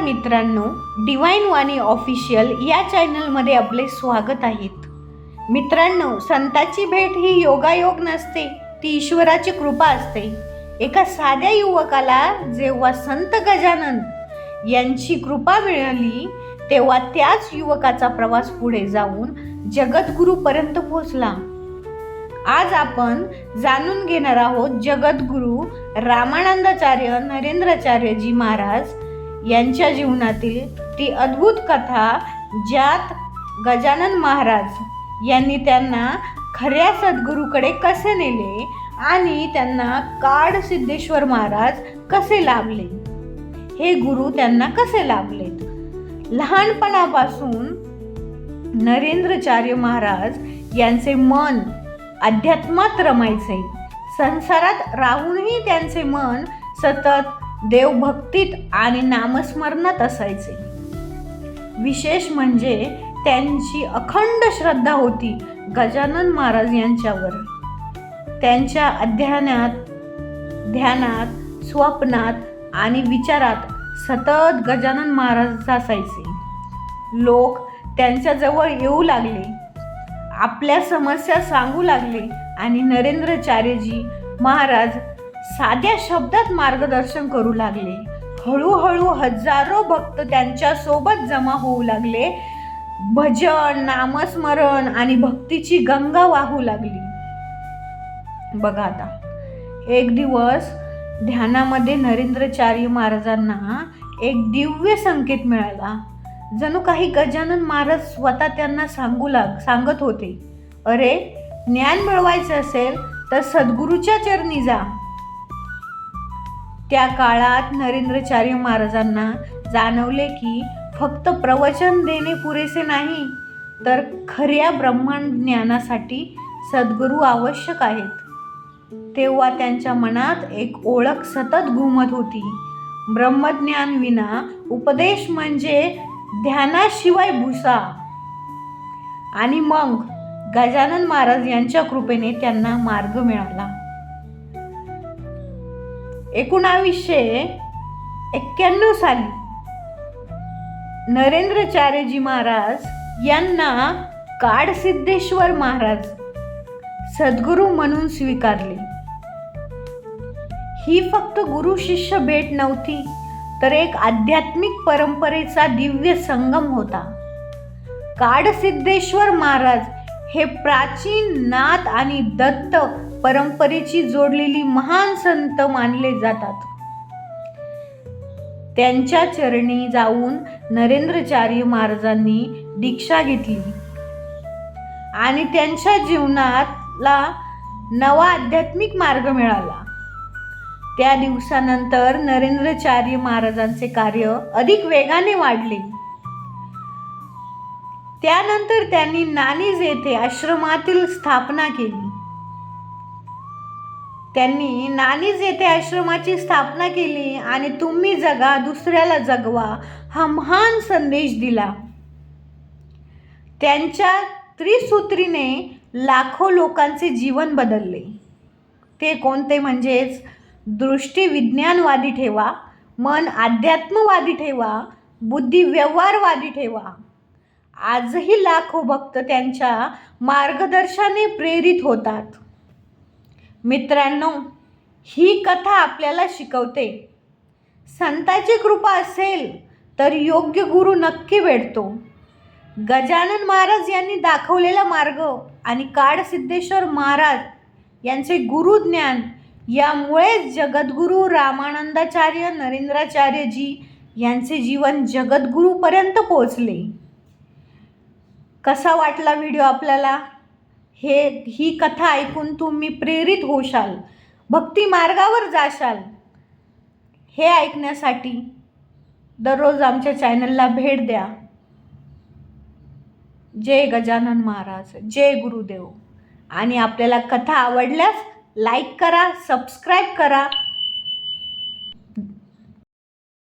मित्रांनो, डिवाइन वाणी ऑफिशियल या चॅनलमध्ये आपले स्वागत आहे। मित्रांनो, संताची भेट ही योगायोग नसते, ती ईश्वराची कृपा असते। एका साध्या युवकाला जेव्हा संत गजानन यांची कृपा मिळाली तेव्हा त्याच युवकाचा प्रवास पुढे जाऊन जगद्गुरूपर्यंत पोहोचला। आज आपण जाणून घेणार आहोत जगद्गुरू रामानंदाचार्य नरेंद्राचार्यजी महाराज यांच्या जीवनातील ती अद्भुत कथा, ज्यात गजानन महाराज यांनी त्यांना खऱ्या सद्गुरूकडे कसे नेले आणि त्यांना काड सिद्धेश्वर महाराज कसे लाभले, हे गुरु त्यांना कसे लाभलेत। लहानपणापासून नरेंद्राचार्य महाराज यांचे मन अध्यात्मात रमायचे। संसारात राहूनही त्यांचे मन सतत देवभक्तीत आणि नामस्मरणात असायचे। विशेष म्हणजे त्यांची अखंड श्रद्धा होती गजानन महाराज यांच्यावर। त्यांच्या ध्यानात, स्वप्नात आणि विचारात सतत गजानन महाराज असायचे। लोक त्यांच्याजवळ येऊ लागले, आपल्या समस्या सांगू लागले आणि नरेंद्राचार्यजी महाराज साध्या शब्दात मार्गदर्शन करू लागले। हळूहळू हजारो भक्त त्यांच्या सोबत जमा होऊ लागले। भजन, नामस्मरण आणि भक्तीची गंगा वाहू लागली। बघा, आता एक दिवस ध्यानामध्ये नरेंद्राचार्य महाराजांना एक दिव्य संकेत मिळाला। जणू काही गजानन महाराज स्वतः त्यांना सांगत होते, अरे, ज्ञान मिळवायचे असेल तर सद्गुरूच्या चरणी जा। त्या काळात नरेंद्राचार्य महाराजांना जाणवले की फक्त प्रवचन देणे पुरेसे नाही, तर खऱ्या ब्रह्मांड ज्ञानासाठी सद्गुरू आवश्यक आहेत। तेव्हा त्यांच्या मनात एक ओळख सतत घुमत होती, ब्रह्मज्ञान विना उपदेश म्हणजे ध्यानाशिवाय भुसा। आणि मग गजानन महाराज यांच्या कृपेने त्यांना मार्ग मिळाला। 1991 साली नरेंद्राचार्यजी महाराज यांना काड सिद्धेश्वर महाराज सद्गुरू म्हणून स्वीकारले। ही फक्त गुरु शिष्य भेट नव्हती, तर एक आध्यात्मिक परंपरेचा दिव्य संगम होता। काड सिद्धेश्वर महाराज हे प्राचीन नाथ आणि दत्त परंपरेची जोडलेली महान संत मानले जातात। त्यांच्या चरणी जाऊन नरेंद्राचार्य महाराजांनी दीक्षा घेतली आणि त्यांच्या जीवनाला नवा आध्यात्मिक मार्ग मिळाला। त्या दिवसानंतर नरेंद्राचार्य महाराजांचे कार्य अधिक वेगाने वाढले। त्यानंतर त्यांनी नाणीज येथे आश्रमातील स्थापना केली। त्यांनी नाणीज येथे आश्रमाची स्थापना केली आणि तुम्ही जगा, दुसऱ्याला जगवा हा महान संदेश दिला। त्यांच्या त्रिसूत्रीने लाखो लोकांचे जीवन बदलले। ते कोणते? म्हणजेच दृष्टी विज्ञानवादी ठेवा, मन अध्यात्मवादी ठेवा, बुद्धी व्यवहारवादी ठेवा। आजही लाखो भक्त त्यांच्या मार्गदर्शनाने प्रेरित होतात। मित्रांनो, ही कथा आपल्याला शिकवते, संताची कृपा असेल तर योग्य गुरु नक्की भेटतो। गजानन महाराज यांनी दाखवलेला मार्ग आणि काड सिद्धेश्वर महाराज यांचे गुरुज्ञान यामुळेच जगद्गुरू रामानंदाचार्य नरेंद्राचार्यजी यांचे जीवन जगद्गुरूपर्यंत पोहोचले। कसा वाटला व्हिडिओ आपल्याला? ही कथा ऐकून तुम्ही प्रेरित होशाल, भक्ती मार्गावर जाशाल। हे ऐकण्यासाठी दररोज आमच्या चॅनलला भेट द्या। जय गजानन महाराज, जय गुरुदेव। आणि आपल्याला कथा आवडल्यास लाईक करा, सबस्क्राईब करा